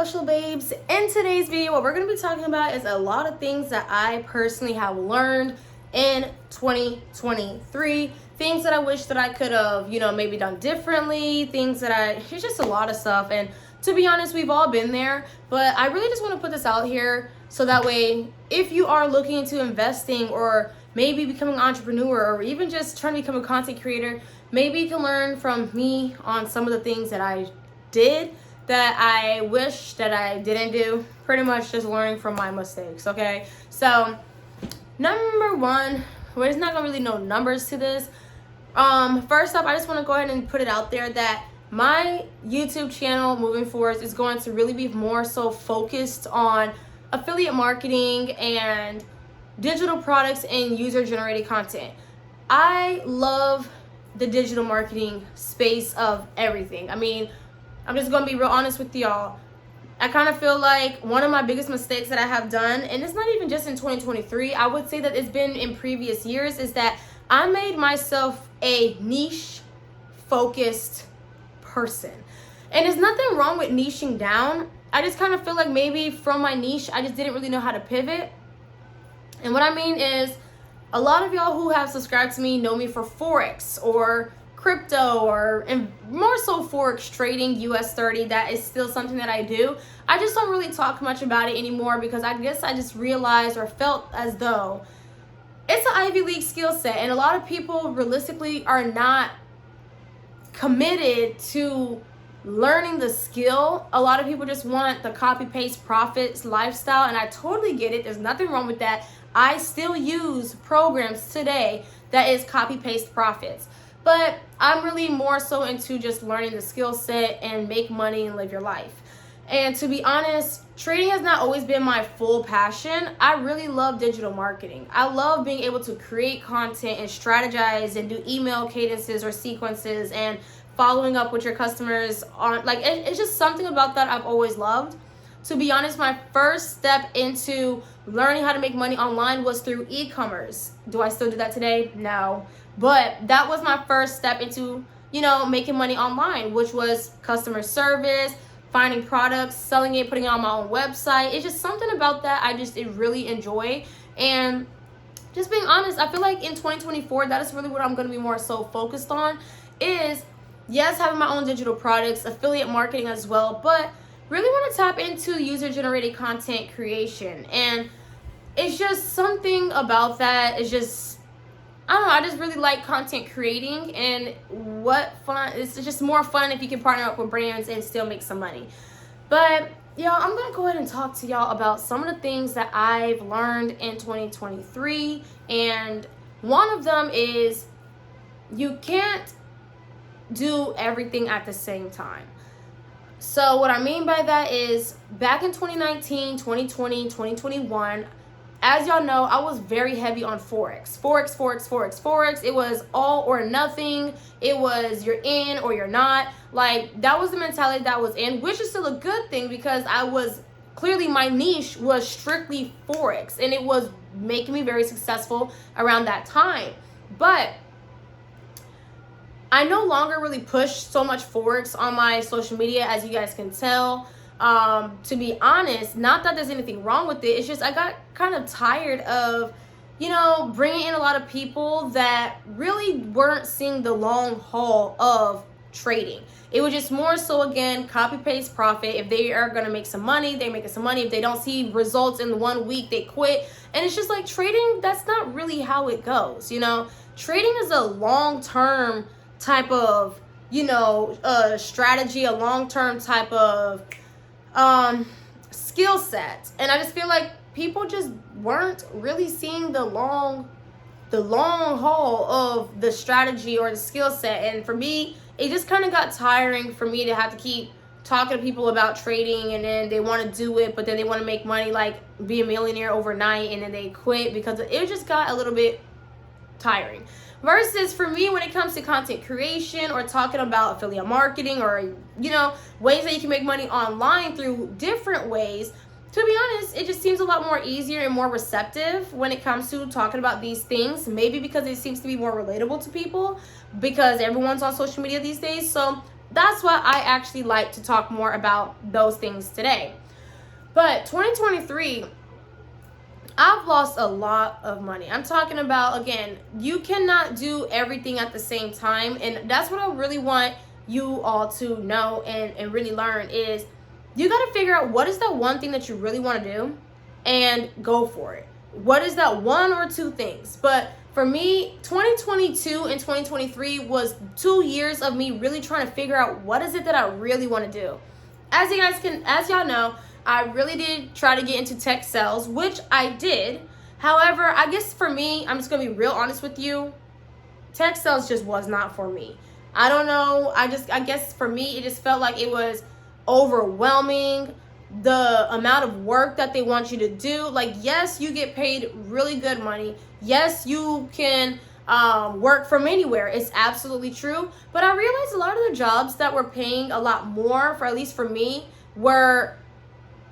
social babes. In today's video, what we're going to be talking about is a lot of things that I personally have learned in 2023. Things that I wish that I could have, maybe done differently. It's just a lot of stuff. And to be honest, we've all been there. But I really just want to put this out here so that way, if you are looking into investing or maybe becoming an entrepreneur or even just trying to become a content creator, maybe you can learn from me on some of the things that I did that I wish that I didn't do. Pretty much just learning from my mistakes, okay? So, number one, there's not gonna really no numbers to this. First up, I just wanna go ahead and put it out there that my YouTube channel moving forward is going to really be more so focused on affiliate marketing and digital products and user-generated content. I love the digital marketing space of everything. I mean, I'm just gonna be real honest with y'all. I kind of feel like one of my biggest mistakes that I have done, and it's not even just in 2023, I would say that it's been in previous years, is that I made myself a niche focused person. And there's nothing wrong with niching down. I just kind of feel like maybe from my niche, I just didn't really know how to pivot. And what I mean is, a lot of y'all who have subscribed to me know me for Forex or crypto and more so Forex trading, US 30. That is still something that I do. I just don't really talk much about it anymore because I guess I just realized or felt as though it's an Ivy League skill set, and a lot of people realistically are not committed to learning the skill. A lot of people just want the copy paste profits lifestyle, and I totally get it. There's nothing wrong with that. I still use programs today that is copy paste profits. But I'm really more so into just learning the skill set and make money and live your life. And to be honest, trading has not always been my full passion. I really love digital marketing. I love being able to create content and strategize and do email cadences or sequences and following up with your customers on, like, it's just something about that I've always loved. To be honest, my first step into learning how to make money online was through e-commerce. Do I still do that today? No. But that was my first step into, making money online, which was customer service, finding products, selling it, putting it on my own website. It's just something about that I really enjoy. And just being honest, I feel like in 2024, that is really what I'm going to be more so focused on is, yes, having my own digital products, affiliate marketing as well, but really want to tap into user-generated content creation. And it's just something about that is just, I don't know, I just really like content creating, and what fun, it's just more fun if you can partner up with brands and still make some money. But I'm gonna go ahead and talk to y'all about some of the things that I've learned in 2023, and one of them is you can't do everything at the same time. So what I mean by that is, back in 2019, 2020, 2021, as y'all know, I was very heavy on Forex. Forex. It was all or nothing. It was you're in or you're not. Like, that was the mentality that I was in, which is still a good thing because my niche was strictly Forex, and it was making me very successful around that time. But I no longer really push so much Forex on my social media, as you guys can tell. To be honest, not that there's anything wrong with it. It's just I got kind of tired of, bringing in a lot of people that really weren't seeing the long haul of trading. It was just more so, again, copy paste profit. If they are going to make some money, they make some money. If they don't see results in 1 week, they quit. And it's just like trading, that's not really how it goes. Trading is a long-term type of, strategy, a long-term type of skill set. And I just feel like people just weren't really seeing the long haul of the strategy or the skill set. And for me, it just kind of got tiring for me to have to keep talking to people about trading, and then they want to do it, but then they want to make money, like be a millionaire overnight, and then they quit because it just got a little bit tiring. Versus for me, when it comes to content creation or talking about affiliate marketing or, ways that you can make money online through different ways, to be honest, it just seems a lot more easier and more receptive when it comes to talking about these things. Maybe because it seems to be more relatable to people because everyone's on social media these days. So that's why I actually like to talk more about those things today. But 2023, I've lost a lot of money. I'm talking about, again, you cannot do everything at the same time. And that's what I really want you all to know and really learn is you got to figure out what is that one thing that you really want to do and go for it. What is that one or two things? But for me, 2022 and 2023 was 2 years of me really trying to figure out what is it that I really want to do. As y'all know, I really did try to get into tech sales, which I did. However, I guess for me, I'm just going to be real honest with you. Tech sales just was not for me. I don't know. I guess for me, it just felt like it was overwhelming. The amount of work that they want you to do. Like, yes, you get paid really good money. Yes, you can work from anywhere. It's absolutely true. But I realized a lot of the jobs that were paying a lot more, for at least for me, were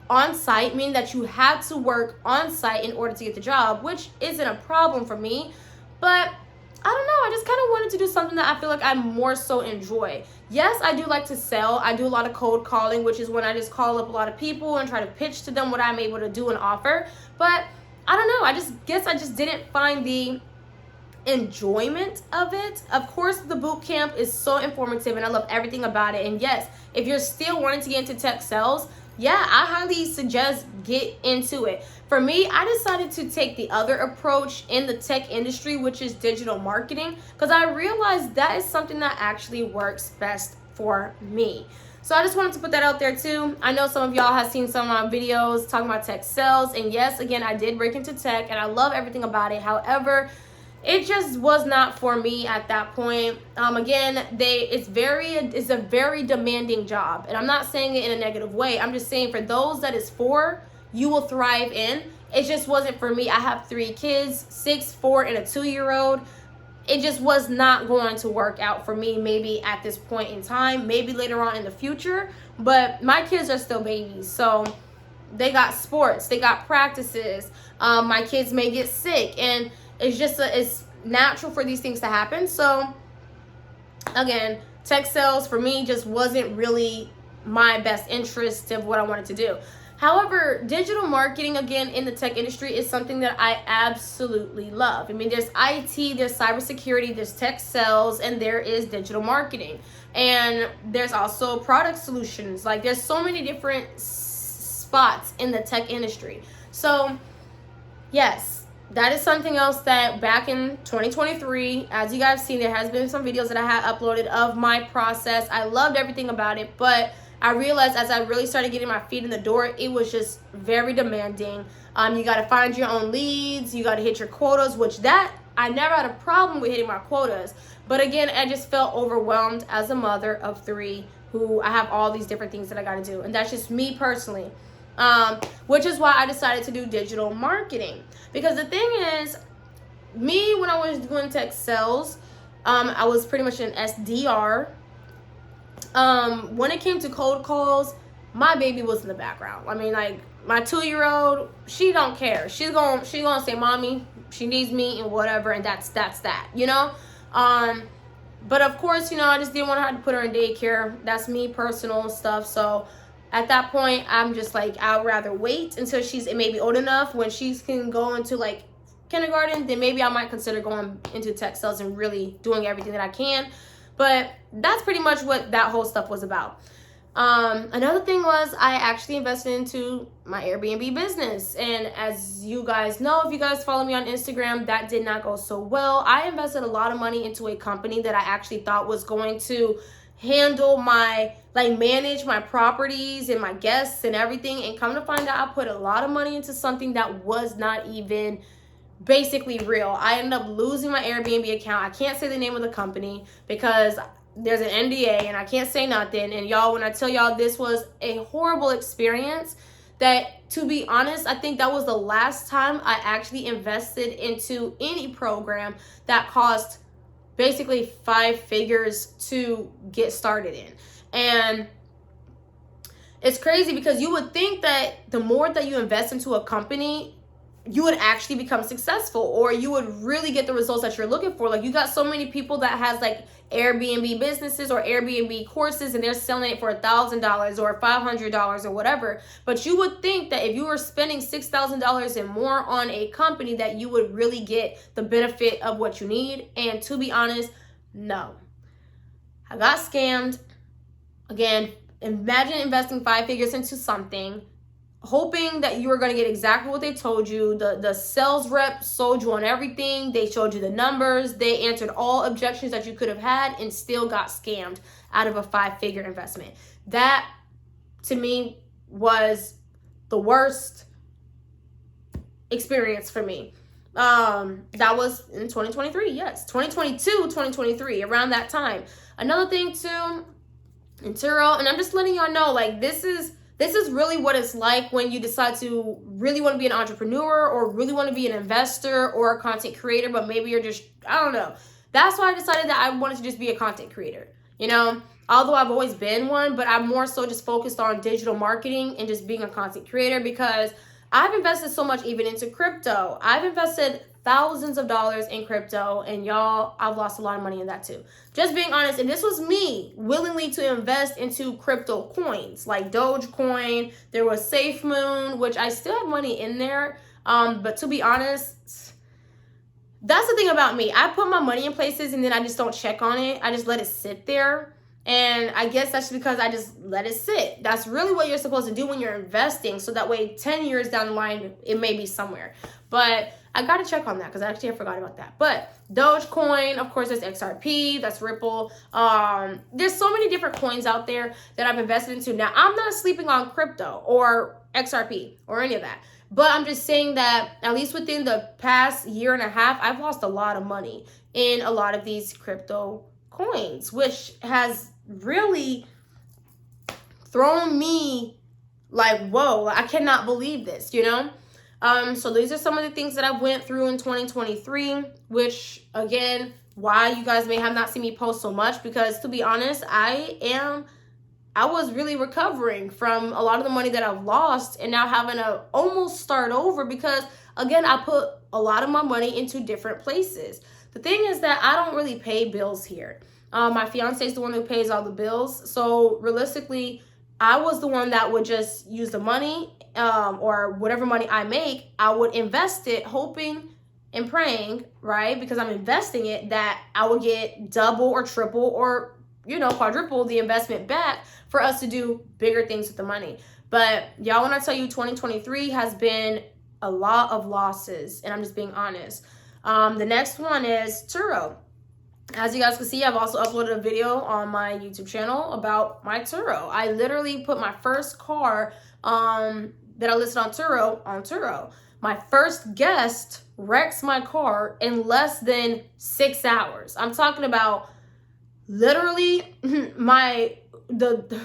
on site, meaning that you had to work on site in order to get the job, which isn't a problem for me. But I don't know, I just kind of wanted to do something that I feel like I more so enjoy. Yes, I do like to sell. I do a lot of cold calling, which is when I just call up a lot of people and try to pitch to them what I'm able to do and offer. But I don't know, I just didn't find the enjoyment of it. Of course, the boot camp is so informative and I love everything about it. And yes, if you're still wanting to get into tech sales, yeah, I highly suggest get into it. For me, I decided to take the other approach in the tech industry, which is digital marketing, because I realized that is something that actually works best for me. So I just wanted to put that out there too. I know some of y'all have seen some of my videos talking about tech sales. And yes, again, I did break into tech and I love everything about it. However, it just was not for me at that point. Again, it's a very demanding job, and I'm not saying it in a negative way. I'm just saying for those that it's for, you will thrive in. It just wasn't for me. I have 3 kids, 6, 4, and a 2-year-old. It just was not going to work out for me. Maybe at this point in time, maybe later on in the future. But my kids are still babies, so they got sports, they got practices. My kids may get sick, and it's natural for these things to happen. So again, tech sales for me just wasn't really my best interest of what I wanted to do. However, digital marketing, again, in the tech industry is something that I absolutely love. I mean, there's IT, there's cybersecurity, there's tech sales, and there is digital marketing. And there's also product solutions. Like, there's so many different spots in the tech industry. So yes, that is something else that back in 2023, as you guys seen, there has been some videos that I have uploaded of my process. I loved everything about it, but I realized as I really started getting my feet in the door, it was just very demanding. You got to find your own leads. You got to hit your quotas, which that I never had a problem with hitting my quotas. But again, I just felt overwhelmed as a mother of 3 who I have all these different things that I got to do. And that's just me personally. Which is why I decided to do digital marketing. Because the thing is, me, when I was doing tech sales, I was pretty much an SDR. When it came to cold calls, my baby was in the background. I mean, like, my 2-year-old, she don't care. She's gonna say, mommy, she needs me and whatever, and that's that, you know? But of course, you know, I just didn't want to have to put her in daycare. That's me, personal stuff. So at that point, I'm just like, I'd rather wait until she's maybe old enough. When she can go into like kindergarten, then maybe I might consider going into tech sales and really doing everything that I can. But that's pretty much what that whole stuff was about. Another thing was I actually invested into my Airbnb business. And as you guys know, if you guys follow me on Instagram, that did not go so well. I invested a lot of money into a company that I actually thought was going to handle manage my properties and my guests and everything. And come to find out, I put a lot of money into something that was not even basically real. I ended up losing my Airbnb account. I can't say the name of the company because there's an NDA and I can't say nothing. And y'all, when I tell y'all this was a horrible experience, that to be honest, I think that was the last time I actually invested into any program that cost basically 5 figures to get started in. And it's crazy because you would think that the more that you invest into a company, you would actually become successful, or you would really get the results that you're looking for. Like, you got so many people that has like Airbnb businesses or Airbnb courses, and they're selling it for $1,000 or $500 or whatever. But you would think that if you were spending $6,000 and more on a company, that you would really get the benefit of what you need. And to be honest, no. I got scammed. Again, imagine investing 5 figures into something, hoping that you were going to get exactly what they told you. The sales rep sold you on everything. They showed you the numbers. They answered all objections that you could have had, and still got scammed out of a 5-figure investment. That, to me, was the worst experience for me. That was in 2023. Yes, 2022, 2023, around that time. Another thing too, in Turo, and I'm just letting y'all know, like, this is really what it's like when you decide to really want to be an entrepreneur, or really want to be an investor or a content creator, but maybe you're just, I don't know. That's why I decided that I wanted to just be a content creator, you know? Although I've always been one, but I'm more so just focused on digital marketing and just being a content creator, because I've invested so much even into crypto. I've invested thousands of dollars in crypto, and y'all, I've lost a lot of money in that too. Just being honest, and this was me willingly to invest into crypto coins like Dogecoin. There was SafeMoon, which I still have money in there. But to be honest, that's the thing about me. I put my money in places and then I just don't check on it. I just let it sit there. And I guess that's because I just let it sit. That's really what you're supposed to do when you're investing. So that way 10 years down the line, it may be somewhere. But I got to check on that, because actually I forgot about that. But Dogecoin, of course, there's XRP, that's Ripple. There's so many different coins out there that I've invested into. Now, I'm not sleeping on crypto or XRP or any of that. But I'm just saying that at least within the past year and a half, I've lost a lot of money in a lot of these crypto coins, which has really thrown me like, whoa, I cannot believe this, you know? So these are some of the things that I went through in 2023, which, again, why you guys may have not seen me post so much, because to be honest, I was really recovering from a lot of the money that I've lost, and now having to almost start over, because again, I put a lot of my money into different places. The thing is that I don't really pay bills here. My fiance is the one who pays all the bills. So realistically, I was the one that would just use the money, or whatever money I make, I would invest it, hoping and praying, right? Because I'm investing it, that I would get double or triple or, you know, quadruple the investment back for us to do bigger things with the money. But y'all, when I tell you 2023 has been a lot of losses, and I'm just being honest. The next one is Turo. As you guys can see, I've also uploaded a video on my YouTube channel about my Turo. I literally put my first car that I listed on Turo. My first guest wrecks my car in less than 6 hours. I'm talking about literally the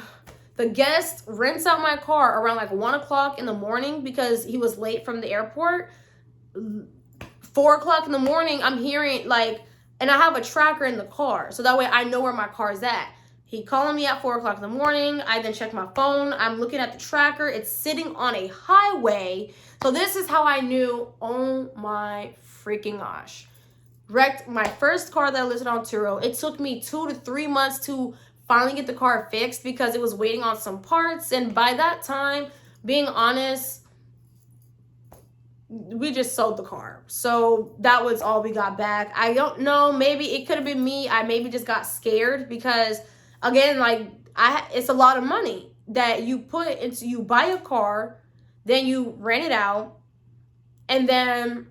guest rents out my car around like 1 o'clock in the morning because he was late from the airport. 4 o'clock in the morning, I'm hearing like, and I have a tracker in the car, so that way I know where my car is at. He calling me at 4 o'clock in the morning. I then check my phone. I'm looking at the tracker. It's sitting on a highway. So this is how I knew, oh my freaking gosh. Wrecked my first car that I listed on Turo. It took me 2 to 3 months to finally get the car fixed because it was waiting on some parts. And by that time, being honest, we just sold the car. So that was all we got back. I don't know. Maybe it could have been me. I maybe just got scared because, again, like, it's a lot of money that you put into, you buy a car, then you rent it out, and then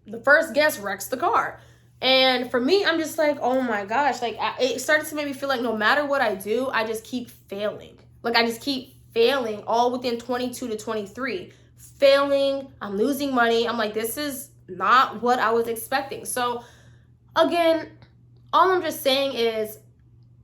the first guest wrecks the car. And for me, I'm just like, oh my gosh, like, it started to make me feel like no matter what I do, I just keep failing. Like, I just keep failing all within 22 to 23. Failing, I'm losing money. I'm like, this is not what I was expecting. So again, all I'm just saying is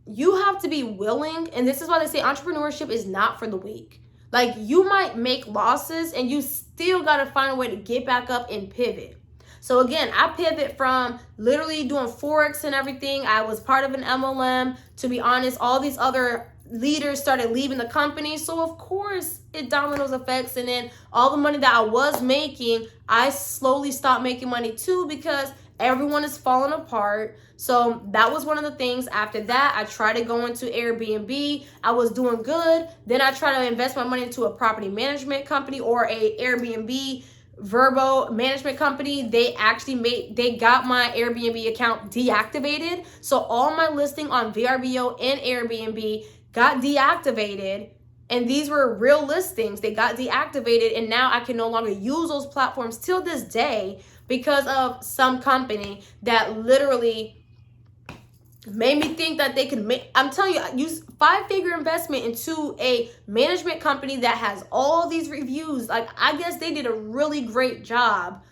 you have to be willing, and this is why they say entrepreneurship is not for the weak. Like, you might make losses and you still got to find a way to get back up and pivot. So again, I pivot from literally doing Forex and everything. I was part of an MLM. To be honest, all these other leaders started leaving the company. So of course it dominoes effects, and then all the money that I was making, I slowly stopped making money too, because everyone is falling apart. So that was one of the things. After that, I tried to go into Airbnb. I was doing good. Then I tried to invest my money into a property management company or a Airbnb Verbo management company. They got my Airbnb account deactivated. So all my listing on VRBO and Airbnb got deactivated, and these were real listings. They got deactivated, and now I can no longer use those platforms till this day because of some company that literally made me think that they could make, I'm telling you, use 5-figure investment into a management company that has all these reviews. Like, I guess they did a really great job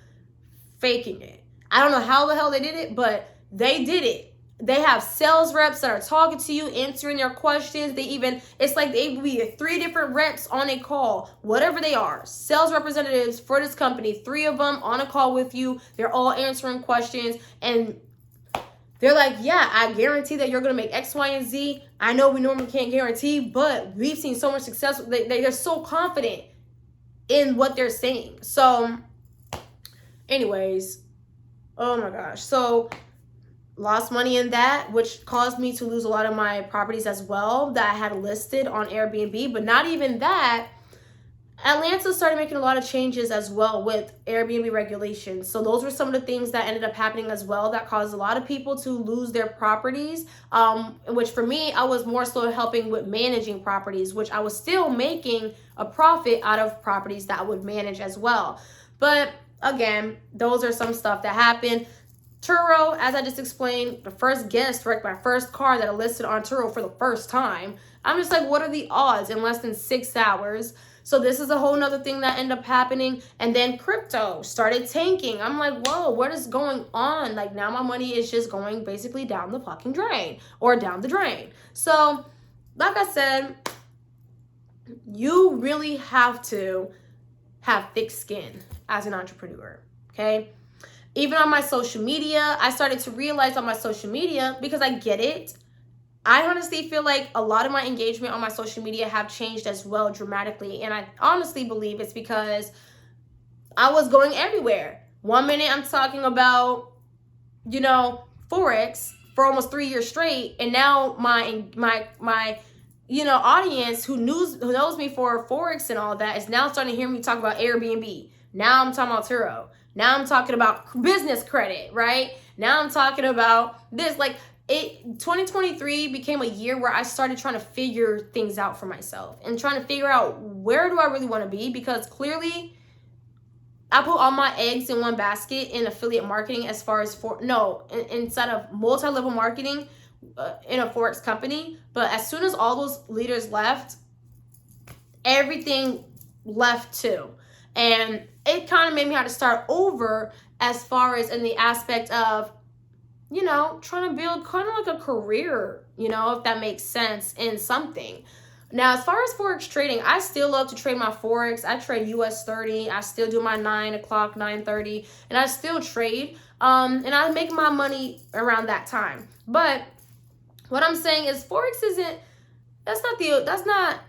faking it. I don't know how the hell they did it, but they did it. They have sales reps that are talking to you, answering your questions. It's like they be 3 different reps on a call, whatever they are. Sales representatives for this company, 3 of them on a call with you. They're all answering questions, and they're like, yeah, I guarantee that you're going to make X, Y, and Z. I know we normally can't guarantee, but we've seen so much success. They're so confident in what they're saying. So anyways, oh my gosh. So lost money in that, which caused me to lose a lot of my properties as well that I had listed on Airbnb. But not even that, Atlanta started making a lot of changes as well with Airbnb regulations. So those were some of the things that ended up happening as well that caused a lot of people to lose their properties, which for me, I was more so helping with managing properties, which I was still making a profit out of properties that I would manage as well. But again, those are some stuff that happened. Turo, as I just explained, the first guest wrecked my first car that I listed on Turo for the first time. I'm just like, what are the odds in less than 6 hours? So this is a whole nother thing that ended up happening. And then crypto started tanking. I'm like, whoa, what is going on? Like, now my money is just going basically down the fucking drain, or down the drain. So like I said, you really have to have thick skin as an entrepreneur, okay? Even on my social media, I started to realize on my social media, because I get it, I honestly feel like a lot of my engagement on my social media have changed as well dramatically. And I honestly believe it's because I was going everywhere. One minute I'm talking about, Forex for almost 3 years straight. And now my audience who knows me for Forex and all that is now starting to hear me talk about Airbnb. Now I'm talking about Turo. Now I'm talking about business credit, right? Now I'm talking about this. 2023 became a year where I started trying to figure things out for myself and trying to figure out, where do I really want to be? Because clearly I put all my eggs in one basket in affiliate marketing, inside of multi-level marketing in a Forex company. But as soon as all those leaders left, everything left too. And it kind of made me have to start over, as far as in the aspect of, trying to build kind of like a career, if that makes sense, in something. Now, as far as Forex trading, I still love to trade my Forex. I trade US 30. I still do my 9 o'clock, 9:30, and I still trade. And I make my money around that time. But what I'm saying is, Forex that's not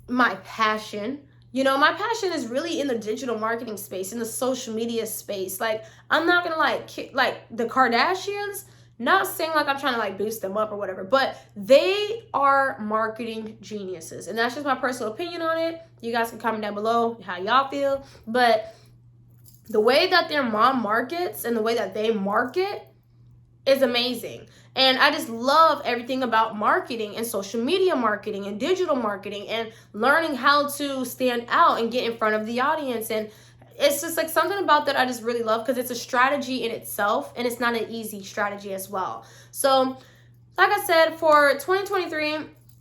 my passion. My passion is really in the digital marketing space, in the social media space. Like, I'm not gonna like the Kardashians, not saying like I'm trying to like boost them up or whatever, but they are marketing geniuses. And that's just my personal opinion on it. You guys can comment down below how y'all feel. But the way that their mom markets and the way that they market is amazing. And I just love everything about marketing and social media marketing and digital marketing and learning how to stand out and get in front of the audience. And it's just like something about that I just really love, because it's a strategy in itself, and it's not an easy strategy as well. So like I said, for 2023,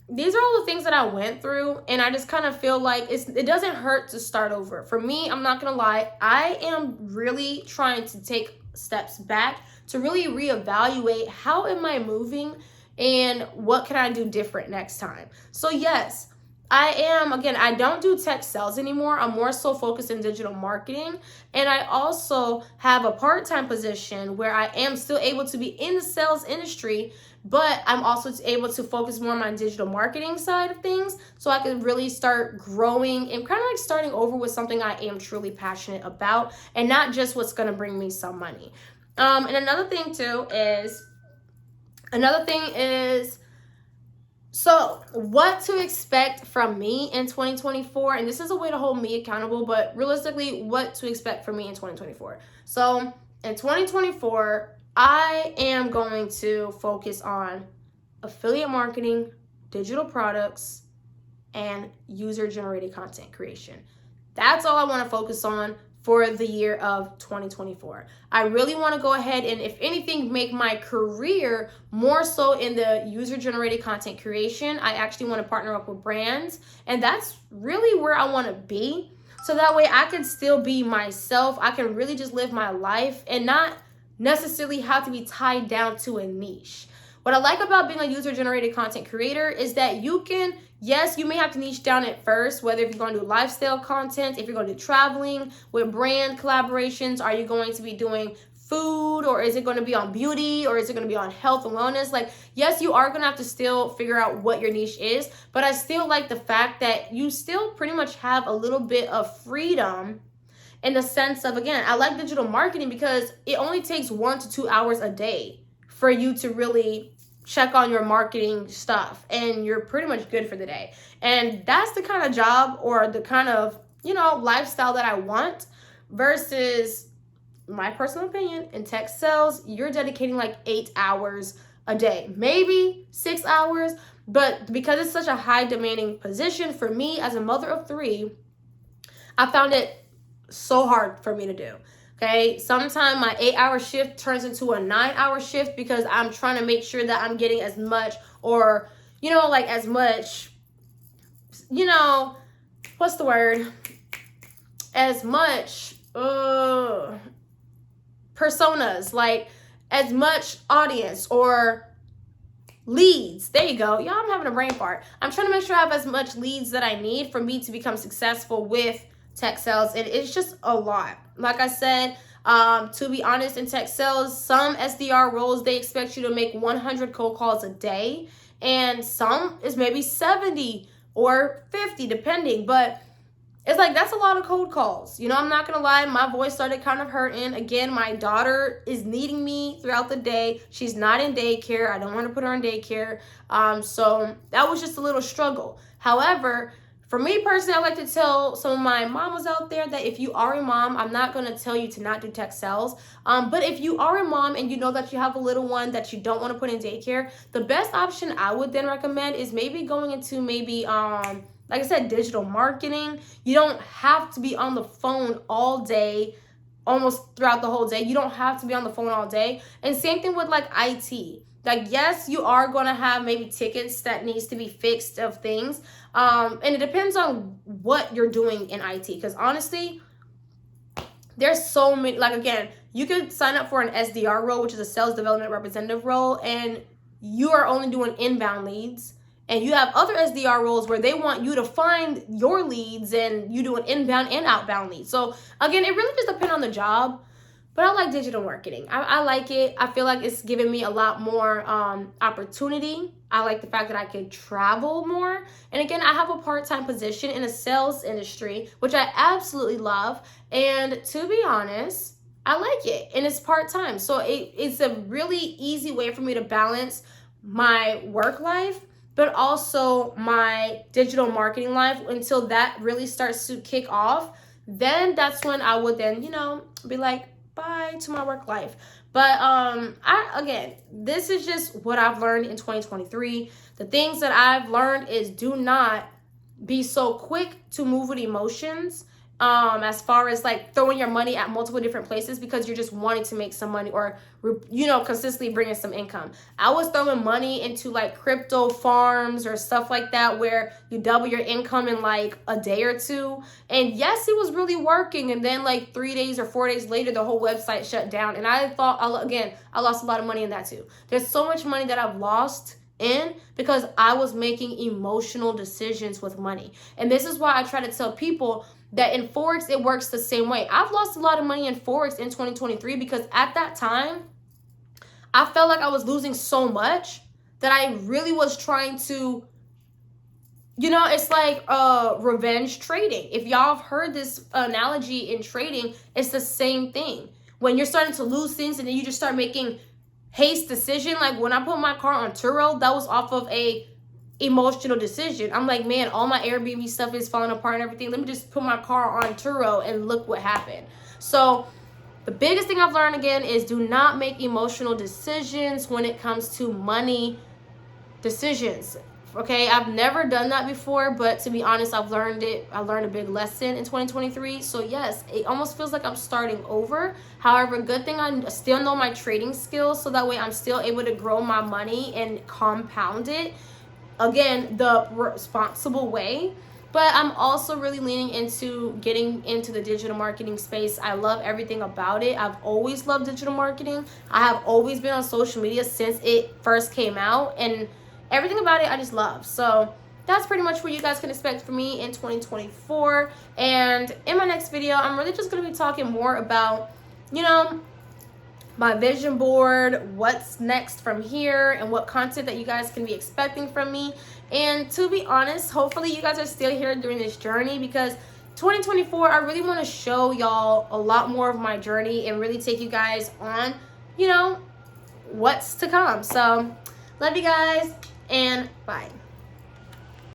these are all the things that I went through, and I just kind of feel like it doesn't hurt to start over. For me, I'm not gonna lie, I am really trying to take steps back to really reevaluate how am I moving and what can I do different next time. So yes, I don't do tech sales anymore. I'm more so focused in digital marketing. And I also have a part-time position where I am still able to be in the sales industry, but I'm also able to focus more on my digital marketing side of things so I can really start growing and kind of like starting over with something I am truly passionate about and not just what's going to bring me some money. And another thing is so, what to expect from me in 2024? And this is a way to hold me accountable, but realistically, what to expect from me in 2024. So, in 2024, I am going to focus on affiliate marketing, digital products, and user generated content creation. That's all I want to focus on for the year of 2024. I really want to go ahead and, if anything, make my career more so in the user generated content creation. I actually want to partner up with brands, and that's really where I want to be. So that way I can still be myself. I can really just live my life and not necessarily have to be tied down to a niche. What I like about being a user generated content creator is that you can, yes, you may have to niche down at first, whether if you're going to do lifestyle content, if you're going to do traveling with brand collaborations, are you going to be doing food, or is it going to be on beauty, or is it going to be on health and wellness? Like, yes, you are going to have to still figure out what your niche is, but I still like the fact that you still pretty much have a little bit of freedom in the sense of, again, I like digital marketing because it only takes 1 to 2 hours a day for you to really check on your marketing stuff, and you're pretty much good for the day. And that's the kind of job or the kind of, lifestyle that I want, versus my personal opinion in tech sales, you're dedicating like 8 hours a day, maybe 6 hours. But because it's such a high demanding position for me as a mother of 3, I found it so hard for me to do. Okay, sometimes my 8-hour shift turns into a 9-hour shift because I'm trying to make sure that I'm getting as much, or, as much, what's the word? As much personas, like as much audience or leads. There you go. Y'all, I'm having a brain fart. I'm trying to make sure I have as much leads that I need for me to become successful with tech sales, and it's just a lot. Like I said, to be honest, in tech sales, some SDR roles, they expect you to make 100 cold calls a day, and some is maybe 70 or 50 depending, but it's like, that's a lot of cold calls. I'm not gonna lie, my voice started kind of hurting. Again, my daughter is needing me throughout the day. She's not in daycare. I don't want to put her in daycare, so that was just a little struggle. However, for me personally, I like to tell some of my mamas out there that if you are a mom, I'm not going to tell you to not do tech sales. But if you are a mom and you know that you have a little one that you don't want to put in daycare, the best option I would then recommend is maybe going into like I said, digital marketing. You don't have to be on the phone all day, almost throughout the whole day. You don't have to be on the phone all day. And same thing with like IT. Like, yes, you are going to have maybe tickets that needs to be fixed of things. And it depends on what you're doing in IT. Because honestly, there's so many, like, again, you could sign up for an SDR role, which is a sales development representative role, and you are only doing inbound leads. And you have other SDR roles where they want you to find your leads and you do an inbound and outbound leads. So again, it really just depends on the job. But I like digital marketing. I like it. I feel like it's given me a lot more opportunity. I like the fact that I can travel more. And again, I have a part-time position in a sales industry, which I absolutely love. And to be honest, I like it. And it's part-time. So it's a really easy way for me to balance my work life, but also my digital marketing life until that really starts to kick off. Then that's when I would then, be like, bye to my work life. But again, this is just what I've learned in 2023. The things that I've learned is, do not be so quick to move with emotions, as far as like throwing your money at multiple different places because you're just wanting to make some money or consistently bringing some income. I was throwing money into like crypto farms or stuff like that where you double your income in like a day or two, and yes, it was really working, and then like 3 days or 4 days later the whole website shut down, and I lost a lot of money in that too. There's so much money that I've lost in because I was making emotional decisions with money. And this is why I try to tell people that in Forex, it works the same way. I've lost a lot of money in Forex in 2023 because at that time, I felt like I was losing so much that I really was trying to, it's like revenge trading. If y'all have heard this analogy in trading, it's the same thing. When you're starting to lose things and then you just start making haste decision. Like when I put my car on Turo, that was off of a emotional decision. I'm like, man, all my Airbnb stuff is falling apart and everything. Let me just put my car on Turo and look what happened. So the biggest thing I've learned again is do not make emotional decisions when it comes to money decisions. Okay, I've never done that before, but to be honest, I've learned it. I learned a big lesson in 2023. So yes, it almost feels like I'm starting over. However, good thing I still know my trading skills, so that way I'm still able to grow my money and compound it. Again, the responsible way. But I'm also really leaning into getting into the digital marketing space. I love everything about it. I've always loved digital marketing. I have always been on social media since it first came out, and everything about it I just love. So that's pretty much what you guys can expect from me in 2024. And in my next video, I'm really just going to be talking more about, my vision board, what's next from here, and what content that you guys can be expecting from me. And to be honest, hopefully you guys are still here during this journey, because 2024, I really want to show y'all a lot more of my journey and really take you guys on, what's to come. So love you guys, and bye.